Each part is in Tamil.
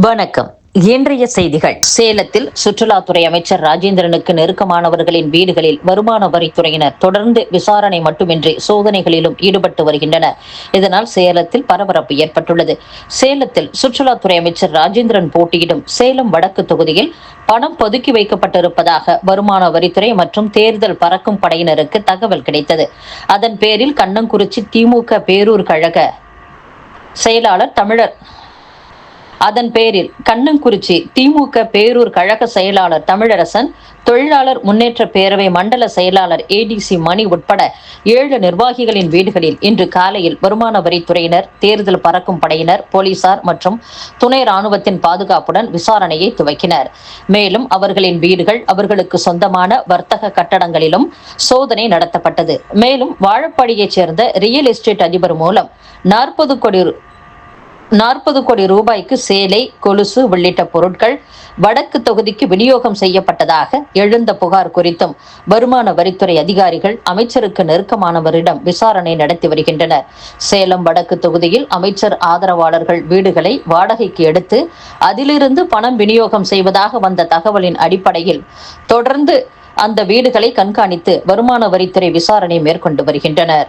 வணக்கம். இன்றைய செய்திகள். சேலத்தில் சுற்றுலாத்துறை அமைச்சர் ராஜேந்திரனுக்கு நெருக்கமானவர்களின் வீடுகளில் வருமான வரித்துறையினர் தொடர்ந்து விசாரணை மட்டுமின்றி சோதனைகளிலும் ஈடுபட்டு வருகின்றனர். இதனால் சேலத்தில் பரபரப்பு ஏற்பட்டுள்ளது. சேலத்தில் சுற்றுலாத்துறை அமைச்சர் ராஜேந்திரன் போட்டியிடும் சேலம் வடக்கு தொகுதியில் பணம் பதுக்கி வைக்கப்பட்டிருப்பதாக வருமான வரித்துறை மற்றும் தேர்தல் பறக்கும் படையினருக்கு தகவல் கிடைத்தது. அதன் பேரில் கண்ணங்குறிச்சி திமுக பேரூர் கழக செயலாளர் தமிழரசன், தொழிலாளர் முன்னேற்ற பேரவை மண்டல செயலாளர் ஏடிசி மணி உட்பட 7 நிர்வாகிகளின் வீடுகளில் இன்று காலையில் வருமான வரித்துறையினர், தேர்தல் பறக்கும் படையினர், போலீசார் மற்றும் துணை ராணுவத்தின் பாதுகாப்புடன் விசாரணையை துவக்கினர். மேலும் அவர்களின் வீடுகள், அவர்களுக்கு சொந்தமான வர்த்தக கட்டடங்களிலும் சோதனை நடத்தப்பட்டது. மேலும் வாழப்பாடியைச் சேர்ந்த ரியல் எஸ்டேட் அதிபர் மூலம் 40 கோடி ரூபாய்க்கு சேலை, கொலுசு உள்ளிட்ட பொருட்கள் வடக்கு தொகுதிக்கு விநியோகம் செய்யப்பட்டதாக எழுந்த புகார் குறித்தும் வருமான வரித்துறை அதிகாரிகள் அமைச்சருக்கு நெருக்கமானவரிடம் விசாரணை நடத்தி வருகின்றனர். சேலம் வடக்கு தொகுதியில் அமைச்சர் ஆதரவாளர்கள் வீடுகளை வாடகைக்கு எடுத்து அதிலிருந்து பணம் விநியோகம் செய்வதாக வந்த தகவலின் அடிப்படையில் தொடர்ந்து அந்த வீடுகளை கண்காணித்து வருமான வரித்துறை விசாரணை மேற்கொண்டு வருகின்றனர்.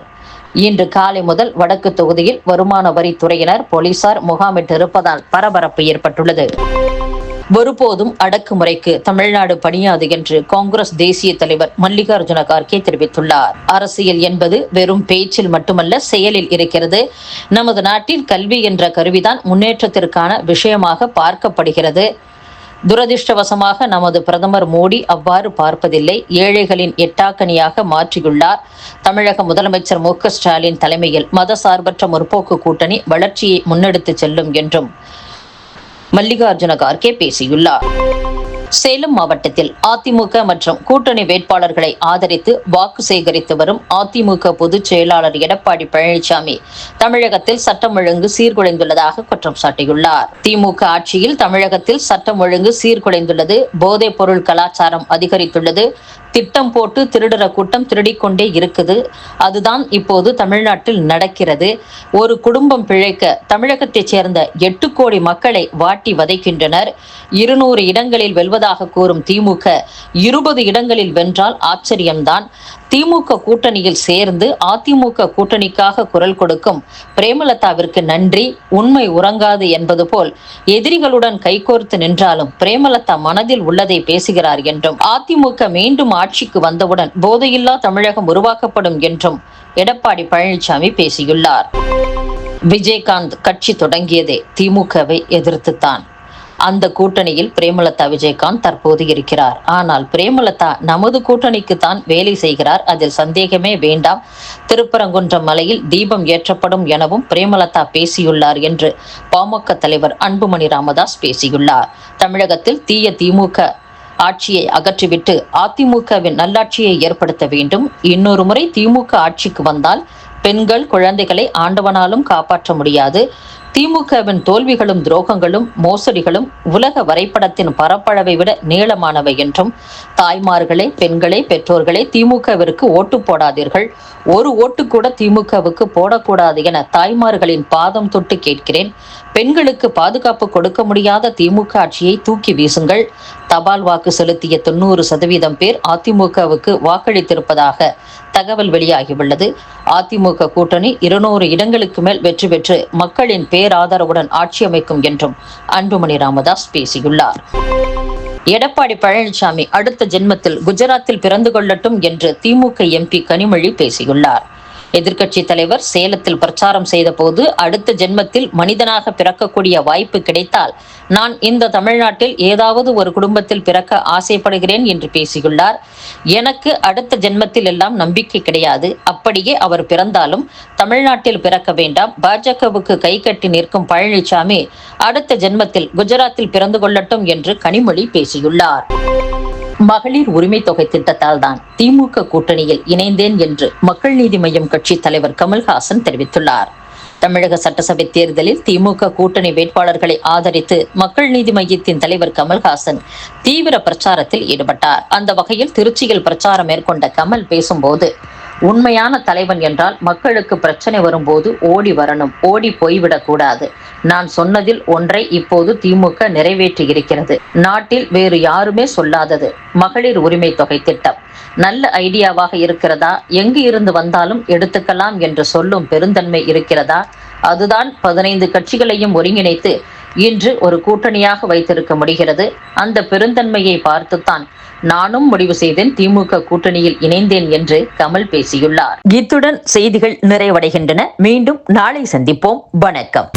இன்று காலை முதல் வடக்கு தொகுதியில் வருமான வரித்துறையினர், போலீசார் முகாமிட்டிருப்பதால் பரபரப்பு ஏற்பட்டுள்ளது. ஒருபோதும் அடக்குமுறைக்கு தமிழ்நாடு பணியாது என்று காங்கிரஸ் தேசிய தலைவர் மல்லிகார்ஜுன கார்கே தெரிவித்துள்ளார். அரசியல் என்பது வெறும் பேச்சில் மட்டுமல்ல, செயலில் இருக்கிறது. நமது நாட்டில் கல்வி என்ற கருவிதான் முன்னேற்றத்திற்கான விஷயமாக பார்க்கப்படுகிறது. துரதிருஷ்டவசமாக நமது பிரதமர் மோடி அவ்வாறு பார்ப்பதில்லை. ஏழைகளின் எட்டாக்கனியாக மாற்றியுள்ளார். தமிழக முதலமைச்சர் மு.க.ஸ்டாலின் தலைமையில் மதசார்பற்ற முற்போக்கு கூட்டணி வளர்ச்சியை முன்னெடுத்து செல்லும் என்றும் மல்லிகார்ஜுன கார்கே பேசியுள்ளார். சேலம் மாவட்டத்தில் அதிமுக மற்றும் கூட்டணி வேட்பாளர்களை ஆதரித்து வாக்கு சேகரித்து வரும் அதிமுக பொதுச் செயலாளர் எடப்பாடி பழனிசாமி தமிழகத்தில் சட்டம் ஒழுங்கு சீர்குலைந்துள்ளதாக குற்றம் சாட்டியுள்ளார். திமுக ஆட்சியில் தமிழகத்தில் சட்டம் ஒழுங்கு சீர்குலைந்துள்ளது, போதைப் பொருள் கலாச்சாரம் அதிகரித்துள்ளது, திட்டம் போட்டு திருடுற கூட்டம் திருடிக்கொண்டே இருக்குது. அதுதான் இப்போது தமிழ்நாட்டில் நடக்கிறது. ஒரு குடும்பம் பிழைக்க தமிழகத்தைச் சேர்ந்த 8 கோடி மக்களை வாட்டி வதைக்கின்றனர். 200 இடங்களில் வெல்வதாக கூறும் திமுக 20 இடங்களில் வென்றால் ஆச்சரியம்தான். திமுக கூட்டணியில் சேர்ந்து அதிமுக கூட்டணிக்காக குரல் கொடுக்கும் பிரேமலதாவிற்கு நன்றி. உண்மை உறங்காது என்பது போல் எதிரிகளுடன் கைகோர்த்து நின்றாலும் பிரேமலதா மனதில் உள்ளதை பேசுகிறார் என்றும், அதிமுக மீண்டும் ஆட்சிக்கு வந்தவுடன் போதையில்லா தமிழகம் உருவாக்கப்படும் என்றும் எடப்பாடி பழனிசாமி பேசியுள்ளார். விஜயகாந்த் கட்சி தொடங்கியதே திமுகவை எதிர்த்துத்தான். அந்த கூட்டணியில் பிரேமலதா விஜயகாந்த் தற்போது இருக்கிறார். ஆனால் பிரேமலதா நமது கூட்டணிக்கு தான் வேலை செய்கிறார், அதில் சந்தேகமே வேண்டாம். திருப்பரங்குன்றம் மலையில் தீபம் ஏற்றப்படும் எனவும் பிரேமலதா பேசியுள்ளார் என்று பாமக தலைவர் அன்புமணி ராமதாஸ் பேசியுள்ளார். தமிழகத்தில் தீய திமுக ஆட்சியை அகற்றிவிட்டு அதிமுகவின் நல்லாட்சியை ஏற்படுத்த வேண்டும். இன்னொரு முறை திமுக ஆட்சிக்கு வந்தால் பெண்கள், குழந்தைகளை ஆண்டவனாலும் காப்பாற்ற முடியாது. திமுகவின் தோல்விகளும் துரோகங்களும் மோசடிகளும் உலக வரைபடத்தின் பரப்பளவை விட நீளமானவை என்றும், தாய்மார்களே, பெண்களே, பெற்றோர்களே, திமுகவிற்கு ஓட்டு போடாதீர்கள், ஒரு ஓட்டு கூட திமுகவுக்கு போடக்கூடாது என தாய்மார்களின் பாதம் தொட்டு கேட்கிறேன். பெண்களுக்கு பாதுகாப்பு கொடுக்க முடியாத திமுக ஆட்சியை தூக்கி வீசுங்கள். தபால் வாக்கு செலுத்திய 90% பேர் அதிமுகவுக்கு வாக்களித்திருப்பதாக தகவல் வெளியாகியுள்ளது. அதிமுக கூட்டணி 200 இடங்களுக்கு மேல் வெற்றி பெற்று மக்களின் பேராதரவுடன் ஆட்சி அமைக்கும் என்றும் அன்புமணி ராமதாஸ் பேசியுள்ளார். எடப்பாடி பழனிசாமி அடுத்த ஜென்மத்தில் குஜராத்தில் பிறந்து கொள்ளட்டும் என்று திமுக எம்பி கனிமொழி பேசியுள்ளார். எதிர்க்கட்சி தலைவர் சேலத்தில் பிரச்சாரம் செய்த போது, அடுத்த ஜென்மத்தில் மனிதனாக பிறக்கக்கூடிய வாய்ப்பு கிடைத்தால் நான் இந்த தமிழ்நாட்டில் ஏதாவது ஒரு குடும்பத்தில் பிறக்க ஆசைப்படுகிறேன் என்று பேசியுள்ளார். எனக்கு அடுத்த ஜென்மத்தில் எல்லாம் நம்பிக்கை கிடையாது. அப்படியே அவர் பிறந்தாலும் தமிழ்நாட்டில் பிறக்க வேண்டாம். பாஜகவுக்கு கை கட்டி நிற்கும் பழனிசாமி அடுத்த ஜென்மத்தில் குஜராத்தில் பிறந்து கொள்ளட்டும் என்று கனிமொழி பேசியுள்ளார். மகளிர் உரிமை தொகை திட்டத்தால் தான் திமுக கூட்டணியில் இணைந்தேன் என்று மக்கள் நீதி மய்யம் கட்சி தலைவர் கமல்ஹாசன் தெரிவித்துள்ளார். தமிழக சட்டசபை தேர்தலில் திமுக கூட்டணி வேட்பாளர்களை ஆதரித்து மக்கள் நீதி மய்யத்தின் தலைவர் கமல்ஹாசன் தீவிர பிரச்சாரத்தில் ஈடுபட்டார். அந்த வகையில் திருச்சியில் பிரச்சாரம் மேற்கொண்ட கமல் பேசும்போது, உண்மையான தலைவன் என்றால் மக்களுக்கு பிரச்சனை வரும்போது ஓடி வரணும், ஓடி போய்விடக் கூடாது. நான் சொன்னதில் ஒன்றை இப்போது திமுக நிறைவேற்றி இருக்கிறது. நாட்டில் வேறு யாருமே சொல்லாதது மகளிர் உரிமை தொகை திட்டம். நல்ல ஐடியாவாக இருக்கிறதா? எங்கு இருந்து வந்தாலும் எடுத்துக்கலாம் என்று சொல்லும் பெருந்தன்மை இருக்கிறதா? அதுதான் 15 கட்சிகளையும் ஒருங்கிணைத்து இன்று ஒரு கூட்டணியாக வைத்திருக்க முடிகிறது. அந்த பெருந்தன்மையை பார்த்துத்தான் நானும் முடிவு செய்தேன் திமுக கூட்டணியில் இணைந்தேன் என்று கமல் பேசியுள்ளார். இத்துடன் செய்திகள் நிறைவடைகின்றன. மீண்டும் நாளை சந்திப்போம். வணக்கம்.